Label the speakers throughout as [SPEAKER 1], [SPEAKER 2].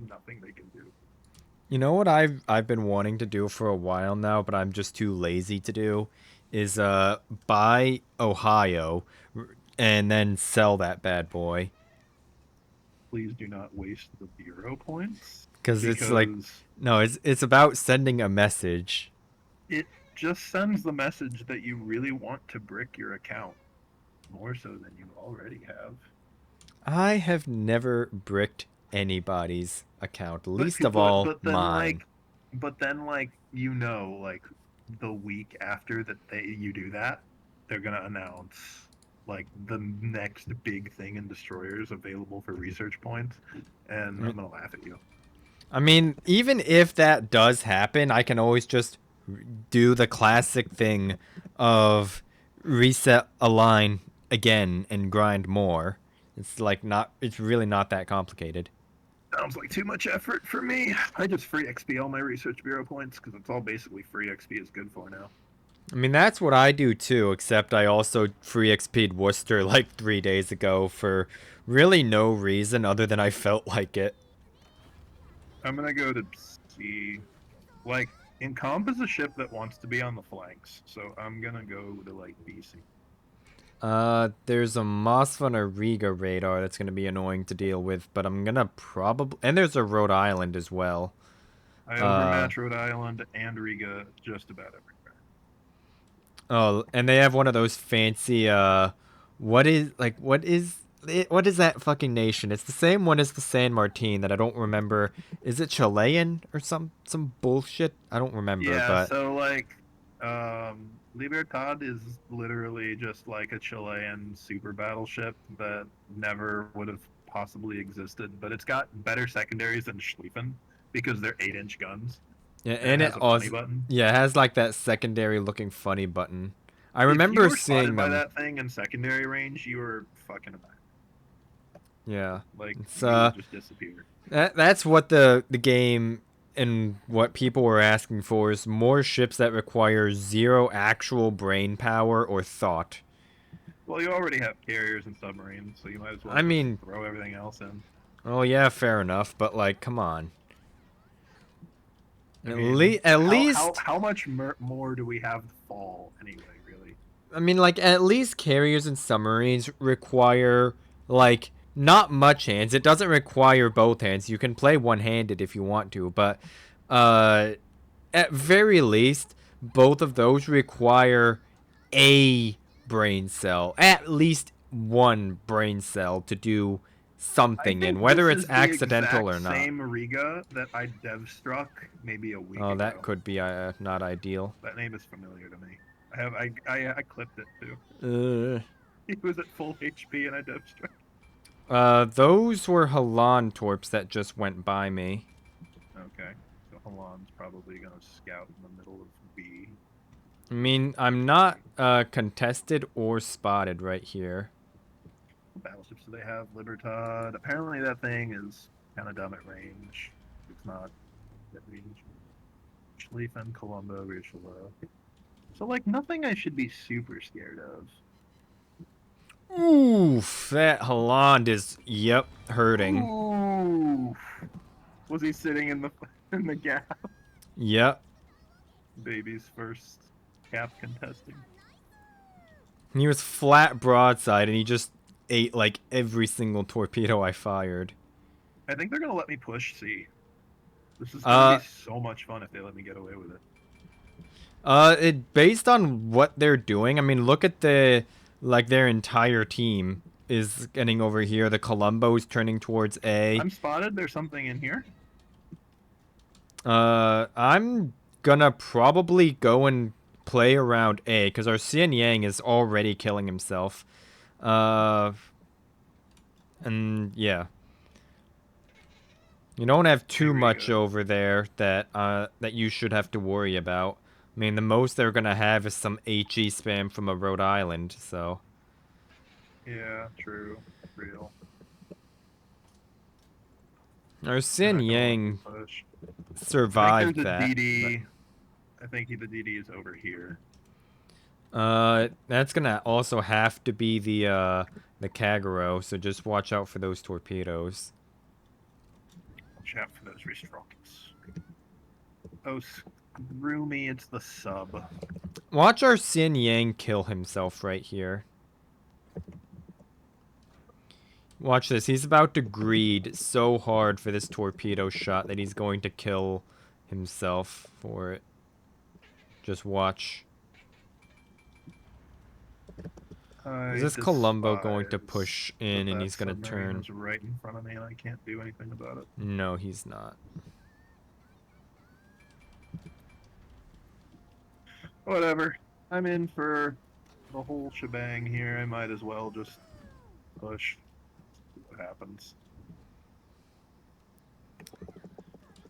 [SPEAKER 1] nothing they can do.
[SPEAKER 2] You know what I've been wanting to do for a while now, but I'm just too lazy to do, is buy Ohio and then sell that bad boy.
[SPEAKER 1] Please do not waste the bureau points
[SPEAKER 2] Cause it's like,
[SPEAKER 1] because
[SPEAKER 2] no, it's about sending a message.
[SPEAKER 1] it just sends the message that you really want to brick your account more so than you already have.
[SPEAKER 2] I have never bricked anybody's account,
[SPEAKER 1] But
[SPEAKER 2] least of
[SPEAKER 1] people,
[SPEAKER 2] all mine.
[SPEAKER 1] but then like like the week after that you do that, they're gonna announce like the next big thing in destroyers available for research points,
[SPEAKER 2] I
[SPEAKER 1] and I'm
[SPEAKER 2] mean,
[SPEAKER 1] gonna laugh at you.
[SPEAKER 2] even if that does happen, I can always just do the classic thing of reset a line again and grind more. It's like not. It's really not that complicated.
[SPEAKER 1] Sounds like too much effort for me. I just free XP all my research bureau points because it's all basically free XP is good for now.
[SPEAKER 2] I mean, that's what I do too, except I also free XP'd Worcester like 3 days ago for really no reason other than I felt like it.
[SPEAKER 1] I'm gonna go to C. Like, Incomp is a ship that wants to be on the flanks, so I'm gonna go to like BC.
[SPEAKER 2] There's a Mossva and a Riga radar that's gonna be annoying to deal with, but I'm gonna probably, and there's a Rhode Island as well.
[SPEAKER 1] I
[SPEAKER 2] Uh,
[SPEAKER 1] overmatch Rhode Island and Riga just about everywhere.
[SPEAKER 2] oh, and they have one of those fancy, what is that fucking nation? It's the same one as the San Martin that I don't remember. Is it Chilean or some bullshit? I don't remember,
[SPEAKER 1] Yeah,
[SPEAKER 2] but
[SPEAKER 1] so like, Libertad is literally just like a Chilean super battleship that never would have possibly existed, but it's got better secondaries than Schlieffen because they're 8-inch guns,
[SPEAKER 2] yeah,
[SPEAKER 1] and it
[SPEAKER 2] and it
[SPEAKER 1] has a funny
[SPEAKER 2] also,
[SPEAKER 1] button.
[SPEAKER 2] yeah, it has like that secondary looking funny button. I
[SPEAKER 1] If you
[SPEAKER 2] remember
[SPEAKER 1] were spotted
[SPEAKER 2] seeing
[SPEAKER 1] by
[SPEAKER 2] them.
[SPEAKER 1] that thing in secondary range, you were fucking about.
[SPEAKER 2] Yeah,
[SPEAKER 1] Like,
[SPEAKER 2] it's
[SPEAKER 1] you would just disappear.
[SPEAKER 2] that's what the game and what people were asking for is more ships that require zero actual brain power or thought.
[SPEAKER 1] Well, you already have carriers and submarines, so you might as well
[SPEAKER 2] I
[SPEAKER 1] just
[SPEAKER 2] mean,
[SPEAKER 1] throw everything else in.
[SPEAKER 2] oh yeah, fair enough, but like, come on.
[SPEAKER 1] I mean,
[SPEAKER 2] At least,
[SPEAKER 1] how much more do we have to fall anyway? Really?
[SPEAKER 2] I mean, like, at least carriers and submarines require like not much hands. It doesn't require both hands. You can play one-handed if you want to, but uh, at very least, both of those require a brain cell, at least one brain cell to do
[SPEAKER 1] I
[SPEAKER 2] something in,
[SPEAKER 1] think
[SPEAKER 2] whether
[SPEAKER 1] this
[SPEAKER 2] it's
[SPEAKER 1] is the
[SPEAKER 2] accidental
[SPEAKER 1] exact
[SPEAKER 2] or not.
[SPEAKER 1] same Riga that I dev struck maybe a week
[SPEAKER 2] Oh, that
[SPEAKER 1] ago.
[SPEAKER 2] could be not ideal.
[SPEAKER 1] That name is familiar to me. I clipped it too.
[SPEAKER 2] Uh,
[SPEAKER 1] He was at full HP and I dev struck.
[SPEAKER 2] those were Halan torps that just went by me.
[SPEAKER 1] Okay, so Halan's probably gonna scout in the middle of B.
[SPEAKER 2] I mean, I'm not contested or spotted right here.
[SPEAKER 1] What battleships do they have? Libertad. Apparently that thing is kind of dumb at range. It's not at range. Schlieffen, Colombo, Richelieu. So like nothing I should be super scared of.
[SPEAKER 2] Oof, that Holland is, yep, hurting.
[SPEAKER 1] Ooh, was he sitting in the in the gap?
[SPEAKER 2] Yep.
[SPEAKER 1] Baby's first cap contesting.
[SPEAKER 2] He was flat broadside and he just ate like every single torpedo I fired.
[SPEAKER 1] I think they're gonna let me push C. This is gonna be
[SPEAKER 2] Uh,
[SPEAKER 1] so much fun if they let me get away with it.
[SPEAKER 2] it based on what they're doing. I mean, look at their entire team is getting over here. The Columbo's turning towards A.
[SPEAKER 1] I'm spotted. There's something in here.
[SPEAKER 2] I'm gonna probably go and play around A because our Xian Yang is already killing himself. Uh, and yeah, you don't have
[SPEAKER 1] Hey
[SPEAKER 2] too much
[SPEAKER 1] Riga.
[SPEAKER 2] over there that you should have to worry about. I mean, the most they're gonna have is some HE spam from a Rhode Island. So
[SPEAKER 1] Yeah, true. Real.
[SPEAKER 2] our
[SPEAKER 1] They're
[SPEAKER 2] Xian
[SPEAKER 1] not gonna let me
[SPEAKER 2] Yang
[SPEAKER 1] push. I think there's
[SPEAKER 2] survived
[SPEAKER 1] a
[SPEAKER 2] that.
[SPEAKER 1] DD. I think the DD is over here.
[SPEAKER 2] That's gonna also have to be the Kagero. So just watch out for those torpedoes.
[SPEAKER 1] Watch out for those wrist rockets. Oh, screw me, it's the sub.
[SPEAKER 2] Watch our Xin Yang kill himself right here. Watch this. He's about to greed so hard for this torpedo shot that he's going to kill himself for it. Just watch. Is this Columbo going to push in and he's going to turn?
[SPEAKER 1] Is right in front of me and I can't do anything about it.
[SPEAKER 2] No, he's not.
[SPEAKER 1] Whatever. I'm in for the whole shebang here. I might as well just push. See what happens.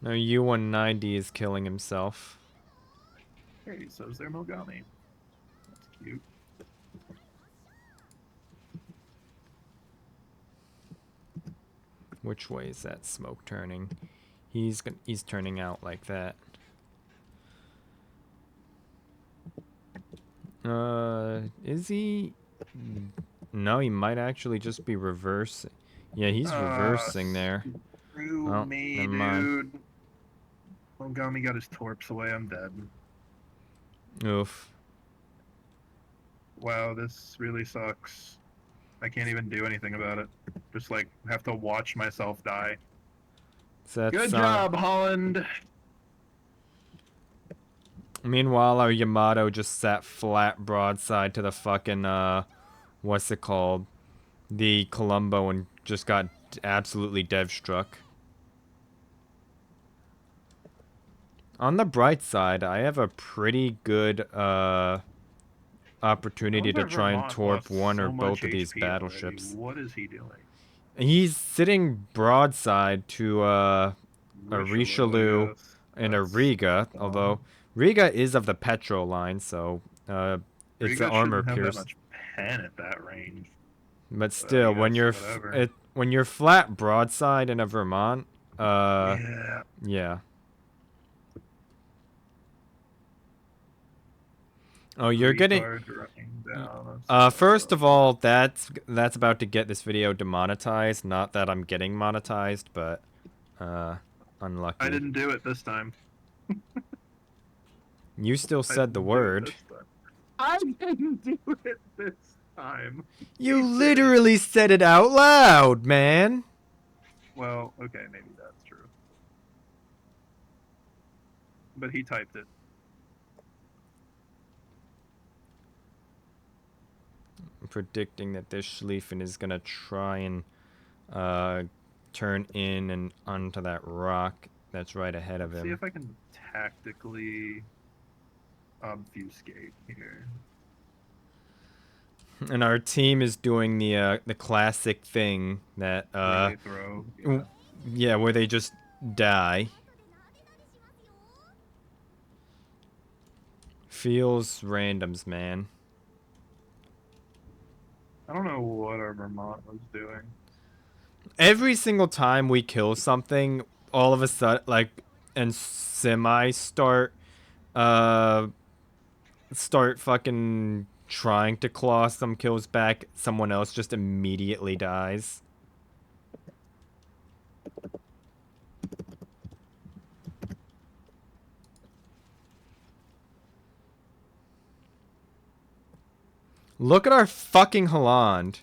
[SPEAKER 2] No, U-190 is killing himself.
[SPEAKER 1] Hey, so's their Mogami. That's cute.
[SPEAKER 2] Which way is that smoke turning? He's turning out like that. Is he? No, he might actually just be reversing. Yeah, he's reversing there.
[SPEAKER 1] Screw me,
[SPEAKER 2] never mind.
[SPEAKER 1] dude. Mogami got his torps away. I'm dead.
[SPEAKER 2] Oof.
[SPEAKER 1] Wow, this really sucks. I can't even do anything about it. Just like have to watch myself die.
[SPEAKER 2] So that's,
[SPEAKER 1] Good job, Holland.
[SPEAKER 2] Meanwhile, our Yamato just sat flat broadside to the fucking what's it called? The Columbo, and just got absolutely dev struck. On the bright side, I have a pretty good opportunity to try and torp one or both of these battleships.
[SPEAKER 1] What is he doing?
[SPEAKER 2] He's sitting broadside to a Richelieu
[SPEAKER 1] yes.
[SPEAKER 2] and a Riga, although Riga is of the Petro line, so it's
[SPEAKER 1] Riga
[SPEAKER 2] an armor
[SPEAKER 1] shouldn't have
[SPEAKER 2] pierce.
[SPEAKER 1] that much pen at that range.
[SPEAKER 2] But still, when you're
[SPEAKER 1] whatever.
[SPEAKER 2] when you're flat broadside in a Vermont,
[SPEAKER 1] Yeah.
[SPEAKER 2] yeah. Oh, you're getting. First of all, that's about to get this video demonetized. Not that I'm getting monetized, but unlucky.
[SPEAKER 1] I didn't do it this time.
[SPEAKER 2] You still said the word.
[SPEAKER 1] I didn't do it this time.
[SPEAKER 2] You literally said it out loud, man.
[SPEAKER 1] Well, okay, maybe that's true. But he typed it.
[SPEAKER 2] I'm predicting that this Schlieffen is gonna try and turn in and onto that rock that's right ahead of him.
[SPEAKER 1] See if I can tactically obfuscate here.
[SPEAKER 2] And our team is doing the classic thing that
[SPEAKER 1] Where they throw.
[SPEAKER 2] Yeah, where they just die. Feels randoms, man.
[SPEAKER 1] I don't know what our Vermont was doing.
[SPEAKER 2] Every single time we kill something, all of a sudden, like, and semi start fucking trying to claw some kills back, someone else just immediately dies. Look at our fucking Holland.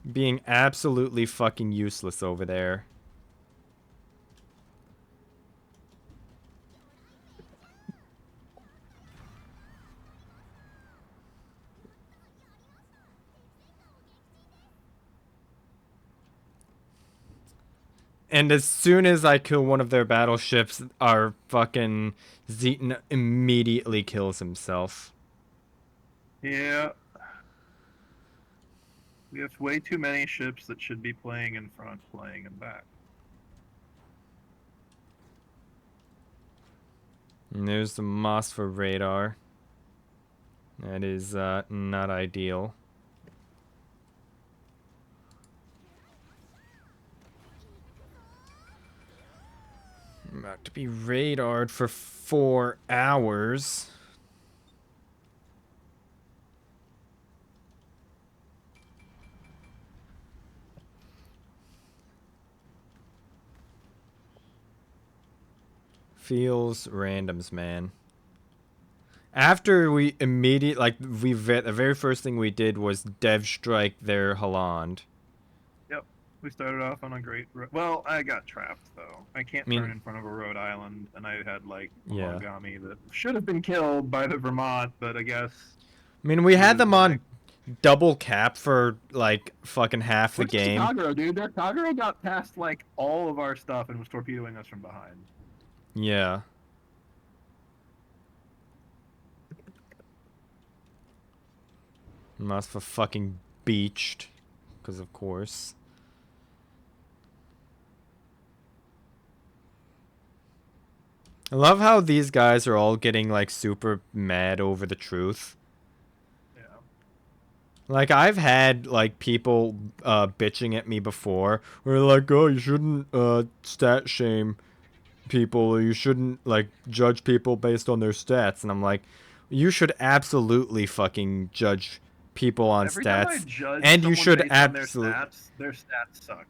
[SPEAKER 2] Being absolutely fucking useless over there. And as soon as I kill one of their battleships, our fucking Zeton immediately kills himself.
[SPEAKER 1] Yeah. We have way too many ships that should be playing in front, playing in back.
[SPEAKER 2] And there's the Mossfor radar. That is not ideal. I'm about to be radared for 4 hours. Feels randoms, man. After we the very first thing we did was dev strike their Holland.
[SPEAKER 1] Yep. We started off on a great. Well, I got trapped though. I can't
[SPEAKER 2] I mean,
[SPEAKER 1] turn in front of a Rhode Island, and I had like a
[SPEAKER 2] yeah.
[SPEAKER 1] Mogami that should have been killed by the Vermont, but I guess.
[SPEAKER 2] I mean, we
[SPEAKER 1] he
[SPEAKER 2] had
[SPEAKER 1] was
[SPEAKER 2] them on double cap for like fucking half the
[SPEAKER 1] Which is
[SPEAKER 2] game.
[SPEAKER 1] Kagero, dude. Their Kagero got past like all of our stuff and was torpedoing us from behind.
[SPEAKER 2] Yeah. Must have fucking beached. Because of course. I love how these guys are all getting like super mad over the truth.
[SPEAKER 1] Yeah.
[SPEAKER 2] Like I've had like people bitching at me before. Where like, oh, you shouldn't stat shame people, or you shouldn't like judge people based on their stats. And I'm like, you should absolutely fucking judge people on
[SPEAKER 1] Every time I
[SPEAKER 2] stats,
[SPEAKER 1] judge
[SPEAKER 2] and you
[SPEAKER 1] someone
[SPEAKER 2] should
[SPEAKER 1] based on
[SPEAKER 2] absolutely.
[SPEAKER 1] their stats suck.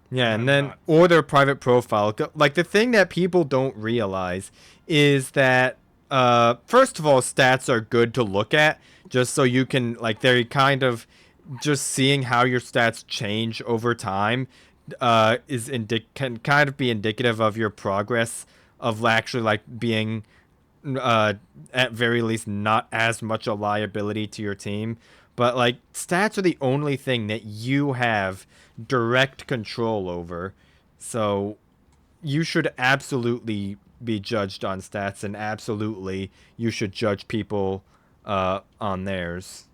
[SPEAKER 2] Yeah, and
[SPEAKER 1] I'm
[SPEAKER 2] then
[SPEAKER 1] nuts.
[SPEAKER 2] or their private profile. Like the thing that people don't realize is that first of all, stats are good to look at just so you can like they're kind of just seeing how your stats change over time can kind of be indicative of your progress of actually like being at very least not as much a liability to your team. But like stats are the only thing that you have direct control over. So you should absolutely be judged on stats, and absolutely you should judge people on theirs.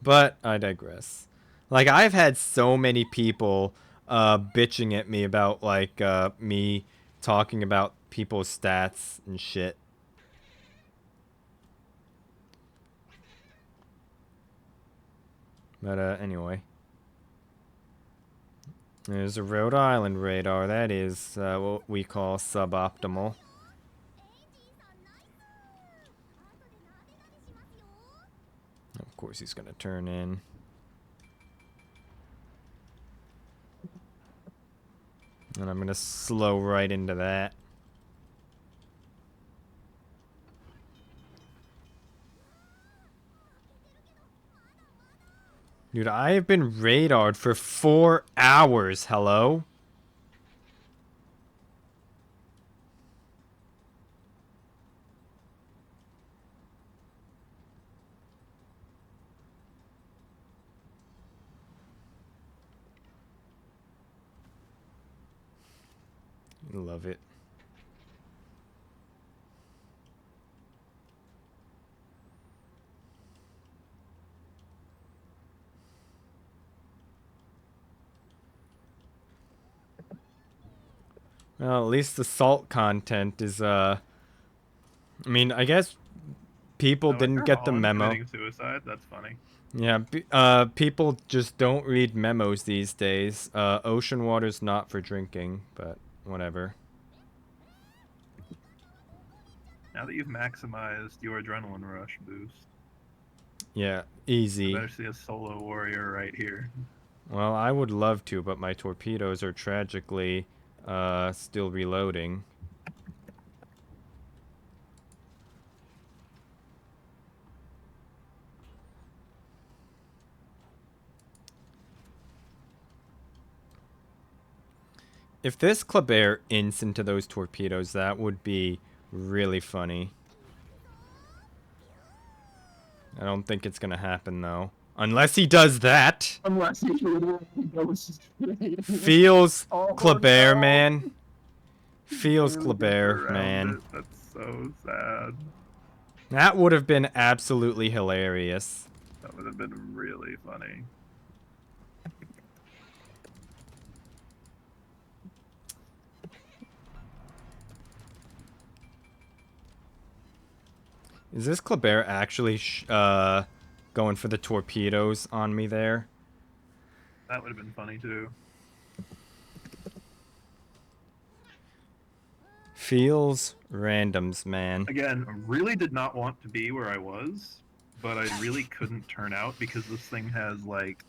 [SPEAKER 2] But I digress. Like I've had so many people bitching at me about like me talking about people's stats and shit. But anyway. There's a Rhode Island radar. That is what we call suboptimal. Of course he's going to turn in. And I'm going to slow right into that. Dude, I have been radared for 4 hours. Hello? Love it. Well, at least the salt content is, I mean, I guess people didn't get the memo.
[SPEAKER 1] Committing suicide? That's funny.
[SPEAKER 2] Yeah, people just don't read memos these days. Ocean water's not for drinking, but whatever.
[SPEAKER 1] Now that you've maximized your adrenaline rush boost.
[SPEAKER 2] Yeah, easy.
[SPEAKER 1] You better see a solo warrior right here.
[SPEAKER 2] Well, I would love to, but my torpedoes are tragically still reloading. If this Kleber ints into those torpedoes, that would be really funny. I don't think it's gonna happen though. Unless he does that.
[SPEAKER 1] Unless he goes straight.
[SPEAKER 2] Feels
[SPEAKER 1] Oh,
[SPEAKER 2] Kleber,
[SPEAKER 1] no.
[SPEAKER 2] man. Feels Kleber, man.
[SPEAKER 1] That's so sad.
[SPEAKER 2] That would have been absolutely hilarious.
[SPEAKER 1] That would have been really funny.
[SPEAKER 2] Is this Kleber actually going for the torpedoes on me there?
[SPEAKER 1] That would have been funny too.
[SPEAKER 2] Feels randoms, man.
[SPEAKER 1] Again, really did not want to be where I was, but I really couldn't turn out because this thing has like,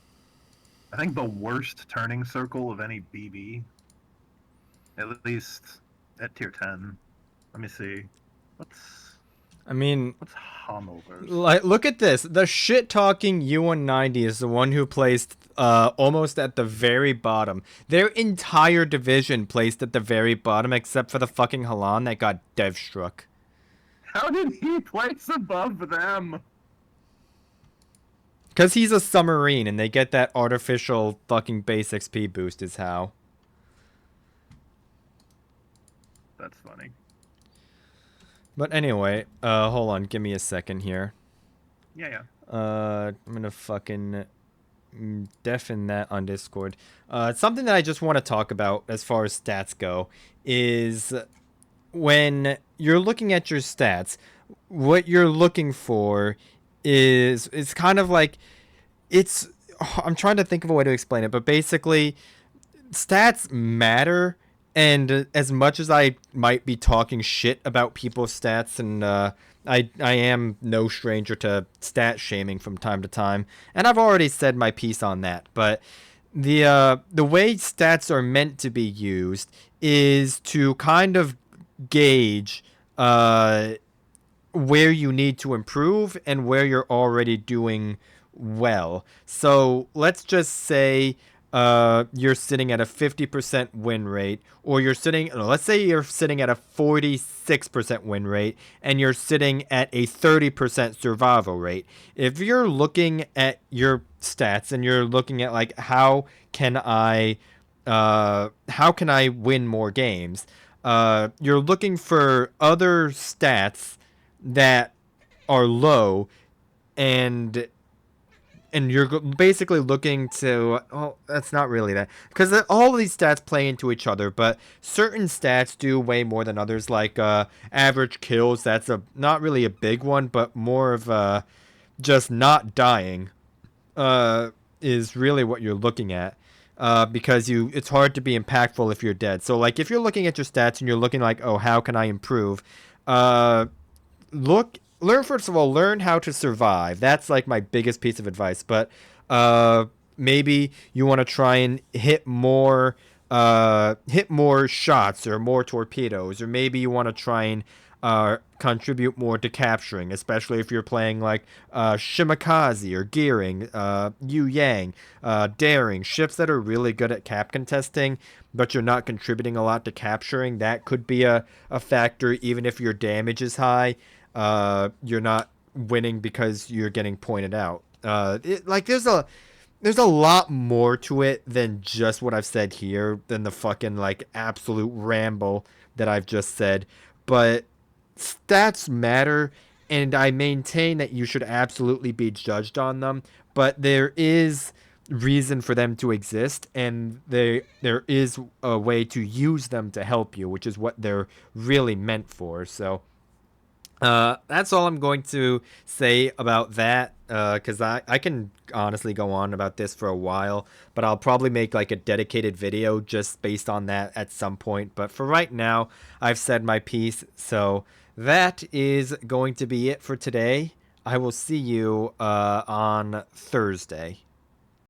[SPEAKER 1] I think the worst turning circle of any BB, at least at tier 10. Let me see.
[SPEAKER 2] I mean,
[SPEAKER 1] What's Hommelverse?
[SPEAKER 2] like, look at this. The shit-talking U190 is the one who placed almost at the very bottom. Their entire division placed at the very bottom, except for the fucking Halan that got dev struck.
[SPEAKER 1] How did he place above them?
[SPEAKER 2] Because he's a submarine, and they get that artificial fucking base XP boost is how.
[SPEAKER 1] That's funny.
[SPEAKER 2] But anyway, hold on, give me a second here.
[SPEAKER 1] Yeah.
[SPEAKER 2] I'm gonna fucking deafen that on Discord. Something that I just want to talk about as far as stats go is when you're looking at your stats, what you're looking for is it's kind of like it's. I'm trying to think of a way to explain it, but basically, stats matter. And as much as I might be talking shit about people's stats, and I am no stranger to stat shaming from time to time, and I've already said my piece on that. But the way stats are meant to be used is to kind of gauge where you need to improve and where you're already doing well. So let's just say you're sitting at a 50% win rate, or you're sitting, let's say you're sitting at a 46% win rate, and you're sitting at a 30% survival rate. If you're looking at your stats and you're looking at like how can I win more games, you're looking for other stats that are low, and you're basically looking to, oh, that's not really that, because all of these stats play into each other, but certain stats do way more than others, like average kills. That's not really a big one, but more of just not dying is really what you're looking at, because it's hard to be impactful if you're dead. So like if you're looking at your stats and you're looking like, oh, how can I improve, learn how to survive. That's like my biggest piece of advice. But maybe you want to try and hit more shots or more torpedoes, or maybe you want to try and contribute more to capturing, especially if you're playing like Shimakaze or Gearing, Yu Yang, Daring, ships that are really good at cap contesting, but you're not contributing a lot to capturing. That could be a factor. Even if your damage is high, you're not winning because you're getting pointed out. There's a lot more to it than just what I've said here, than the fucking like absolute ramble that I've just said. But stats matter, and I maintain that you should absolutely be judged on them. But there is reason for them to exist, and there is a way to use them to help you, which is what they're really meant for. So that's all I'm going to say about that, because I can honestly go on about this for a while, but I'll probably make like a dedicated video just based on that at some point. But for right now, I've said my piece, so that is going to be it for today. I will see you on Thursday.